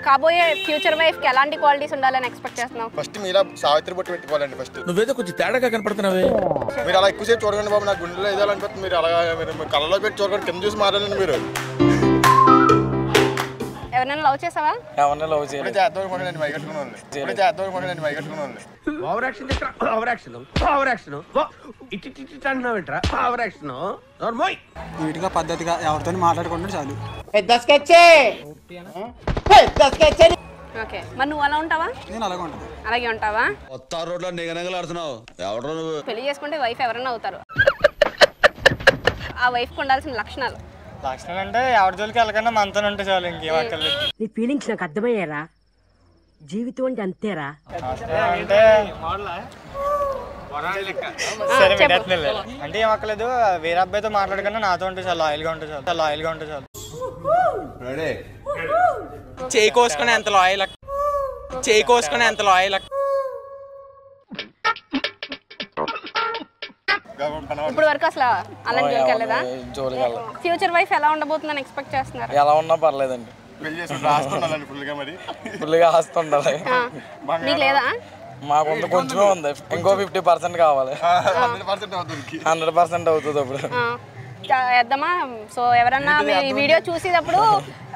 కాబోయే future wife కి ఎలాంటి క్వాలిటీస్ ఉండాలని ఎక్స్పెక్ట్ చేస్తున్నావు? ఫస్ట్ మీలా సావిత్రి బొట్టు పెట్టుకోవాలండి. ఫస్ట్ నువ్వేదో కొంచెం తేడాగా కనపడుతున్నావే. మీరు అలా ఎక్కువసేపు చూడకండి బాబు, నా గుండెలో ఏదాలనుకుంటుంది. మీరు అలాగా మీరు కళ్ళలో పెట్టి చూడకండి, కింద చూసి మాట్లాడండి. మీరు ఎవరైనా లవ్ చేసావా? ఎవరైనా లవ్ చేయాలి చేద్దాం అనుకోండి మైకట్టుకుని వాళ్ళు, చేద్దాం అనుకోండి మైకట్టుకుని వాళ్ళు. Over action over action over action ఇటు అంటున్నావు ఏంట్రా? ఓవర్ యాక్షన్ నీట్గా పద్ధతిగా ఎవరితో మాట్లాడుకుంటే చాలు. ఓకే, మరి నువ్వు అలా ఉంటావా? నేను అలాగే ఉంటాను. అలాగే ఉంటావా? కొత్త రోడ్లో నిగనగలాడుతున్నావు. ఎవడో నువ్వు. పెళ్లి చేసుకుంటే వైఫ్ ఎవరైనా అవుతారు. ఆ వైఫ్కి ఉండాల్సిన లక్షణాలు అంటే ఎవరి జోలికి వెళ్ళకన్నా మనతో ఉంటే చాలు, ఇంకేం అక్కర్లేదు. నీ ఫీలింగ్స్ నాకు అర్థమయ్యారా? జీవితం అంటే అంతేరా. అంటే సరే పెట్టలేదు అంటే ఏం అక్కర్లేదు. వేరే అబ్బాయితో మాట్లాడకన్నా నాతో ఉంటే చాలు, లాయల్గా ఉంటే చాలు, లాయల్గా ఉంటే చాలు. చేయి కోసుకుని ఎంత లాయల్, చేయి కోసుకుని ఎంత లాయల్. ఇప్పుడు వరకు అసలు అలాంటి జోలికి వెళ్ళలేదా? ఫ్యూచర్ వైఫ్ ఎలా ఉండబోతుందని ఎక్స్పెక్ట్ చేస్తున్నారు? ఎలా ఉన్నా పర్లేదండి, పెళ్లి చేసుకుంటే ఆస్తుండాలండి ఫుల్గా. మరి ఫుల్గా ఆస్తుండాలి. మీకు లేదా? మాకు కొంచెమే ఉంది, ఇంకో 50% కావాలి. 100% అవుతుంది అప్పుడు. వేద్దామా? సో ఎవరన్నా ఈ వీడియో చూసేటప్పుడు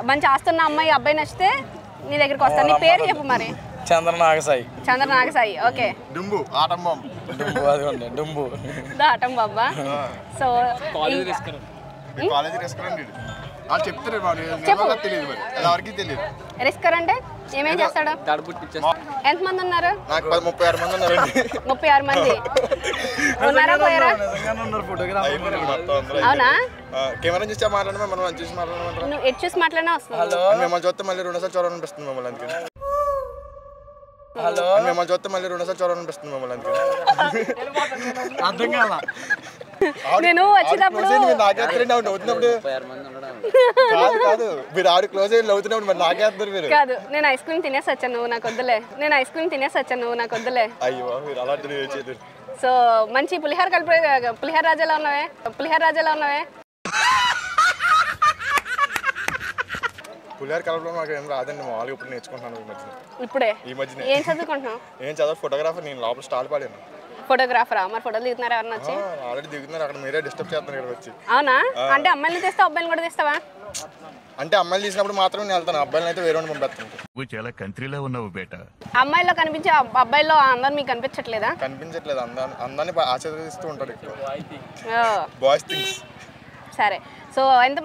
మంచి ఆస్తున్న అమ్మాయి అబ్బాయి నచ్చితే నీ దగ్గరికి వస్తాను. నీ పేరు చెప్పు మరి. చంద్రనాగసాయి. చంద్రనాగసాయి. ఓకే. డుంబు ఆటం బాంబు. డుంబు అది ఉండే డుంబు ఆటం బాబా. సో కాలేజీ రెస్టారెంట్ వాళ్ళు చెప్తారు, తెలియదు మరి ఎవరికి తెలియదు. రిస్కర్ అంటే ఏమేం చేస్తాడు? ఎంతమంది ఉన్నారు? నాకు 36 మంది ఉన్నారండి. 36 మంది ఉన్నారా? పోయారా? అవునా? కెమెరా చూసి మాట్లాడమే, మనం చూసి మాట్లాడమంటారు. నువ్వు ఎటు చూసి మాట్లాడినా వస్తుంది. మిమ్మల్ని చూస్తే మళ్ళీ 2 సార్లు చూడాలనిపిస్తుంది మమ్మల్ని. అందుకని మిమ్మల్ని చూస్తే మళ్ళీ 2 సార్లు చూడాలనిపిస్తుంది మమ్మల్ని. అందుకని అర్థం కాల. నేను వచ్చేటప్పుడు కాదు, మీరు ఆడు క్లోజ్ అయ్యి అవుతున్నప్పుడు మరి నాకేస్తారు మీరు. కాదు, నేను ఐస్ క్రీమ్ తినేసి వచ్చాను, నువ్వు నాకు వద్దులే. నేను ఐస్ క్రీమ్ తినేసి వచ్చాను, నువ్వు నాకు వద్దులే. అయ్యో మీరు అలాంటి. సో మంచి పులిహార కలిపి పులిహార రాజాలా ఉన్నావే, పులిహార రాజాలా ఉన్నావే. పులిహార కలపడం నాకు ఏం రాదండి, మామూలుగా ఇప్పుడు నేర్చుకుంటున్నాను. ఇప్పుడే ఈ మధ్యనే ఏం చదువుకుంటున్నావు? ఏం చదవ ఫోటోగ్రాఫర్. నేను లోపల స్టాల్ పాడాను. ఫోటోగ్రాఫరా? మరి ఫోటోలు దిగుతున్నారు ఎవరన్నా వచ్చి? ఆల్రెడీ దిగుతున్నారు, అక్కడ మీరే డిస్టర్బ్ చేస్తున్నారు ఇక్కడ వచ్చి. అవునా? అంటే అమ్మాయిలు తెస్తావు, అబ్బాయిలు కూడా తెస్తావా? అంటే అమ్మాయిలు తీసినప్పుడు మాత్రం నేను వెళ్తాను, అబ్బాయిలు అయితే వేరే పంపిస్తాను. చాలా కంట్రీలో ఉన్నావు బేట. అమ్మాయిలో కనిపించే అబ్బాయిలో అందరు మీకు కనిపించట్లేదా? కనిపించట్లేదు, అందాన్ని ఆశీర్వదిస్తూ ఉంటారు ఇక్కడ ఓ, బాయ్స్ థింగ్స్. సరే. సో ఎంత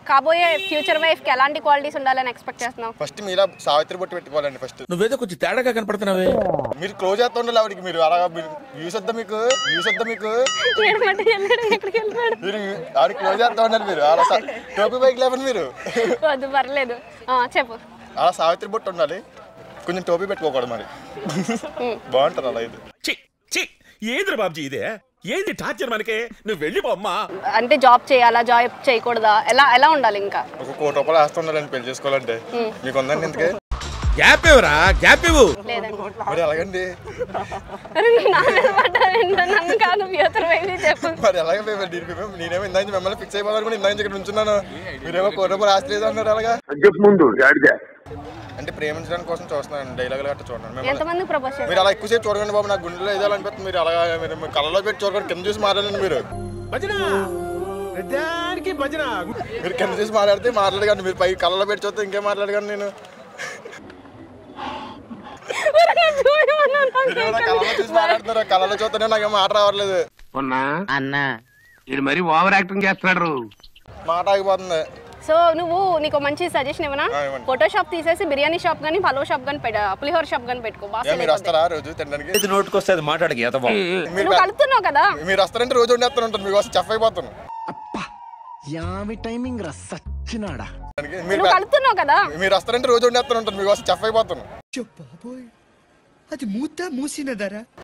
కాబోయే ఫ్యూచర్ వైఫ్ కి ఎలాంటి క్వాలిటీస్ ఉండాలని ఎక్స్పెక్ట్ చేస్తున్నావు? ఫస్ట్ మీలా సావిత్రి బొట్టు పెట్టుకోవాలండి. ఫస్ట్ నువ్వేదో కొంచెం తేడాగా కనపడుతున్నావే. మీరు క్లోజ్ చేస్తూ ఉండాలి ఆవిడకి. మీరు అలాగా వ్యూస్ వద్దా మీకు? మీరు ఆవిడ క్లోజ్ చేస్తూ ఉండాలి. మీరు అలా టోపీ బైక్ లేపండి. మీరు వద్దు, పర్లేదు, చెప్పు. అలా సావిత్రి బొట్టు ఉండాలి, కొంచెం టోపీ పెట్టుకోకూడదు. మరి బాగుంటుంది అలా. ఇది ఏంద్ర బాబ్జీ ఇదే? ఏంది టార్చర్ మనకే? నువ్వు వెళ్ళిపోమ్మా. అంటే జాబ్ చేయాలా, జాబ్ చేయకూడదా, ఎలా ఉండాలి? ఇంకా ఒక ₹1,00,000 వేస్తుండాలండి పెళ్లి చేసుకోవాలంటే. మీకు ఉందండి ఇంతకే? గ్యాప్ ఇవ్వరా, గ్యాప్ ఇవ్వు. మరి ఎలాగండి? నన్ను కాదు, ఫ్యూచర్ వైఫ్ చెప్పు. మరి ఎలాగ నేనేమో ఇందాక మిమ్మల్ని ఫిక్స్ అయిపోదాం కూడా ఇందాక ఇక్కడ ఉంచున్నాను. మీరేమో ₹1,00,000 ఆస్తి అన్నారు. అలాగా అంటే ప్రేమించడానికి కోసం చూస్తున్నాను, డైలాగులు గట్రా చూడండి. ఎంతమంది ప్రపోజ్ చేశారు? మీరు అలా ఎక్కువసేపు చూడకండి బాబు, నాకు గుండెలో ఏదాలనిపిస్తుంది. మీరు అలాగా మీరు కళ్ళలో పెట్టి చూడకండి, కింద చూసి మాట్లాడండి. మీరు మీరు కింద చూసి మాట్లాడకండి. మీరు పై కళ్ళలో పెట్టి చూస్తే ఇంకేం మాట్లాడకండి. నేను కళ్ళలో చూసి మాట్లాడుతున్నారు, కళ్ళలో చూస్తేనే నాకేం మాట రావట్లేదు. అన్నా ఇది మరి ఓవర్ యాక్టింగ్ చేస్తున్నాడు, మాట ఆగిపోతుంది. సో నీకు మంచి సజెషన్ ఇవ్వనా? ఫోటో షాప్ తీసేసి బిర్యానీ షాప్ గానీ, పలో షాప్ గానీ, పులిహోర షాప్ గానీ పెట్టుకో. మీరు వస్తారా రోజు తినడానికి? నోటుకొస్తే అది మాట్లాడకి. నువ్వు కలుపుతున్నావు కదా. మీరు వస్తారంటే రోజు వండేస్తాను, మీకోసం చెఫ్ అయిపోతాను. నువ్వు కలుపుతున్నావు కదా. మీరు వస్తారంటే రోజు వండేస్తాను, మీకోసం చెఫ్ అయిపోతాను. అది మూసినదరా.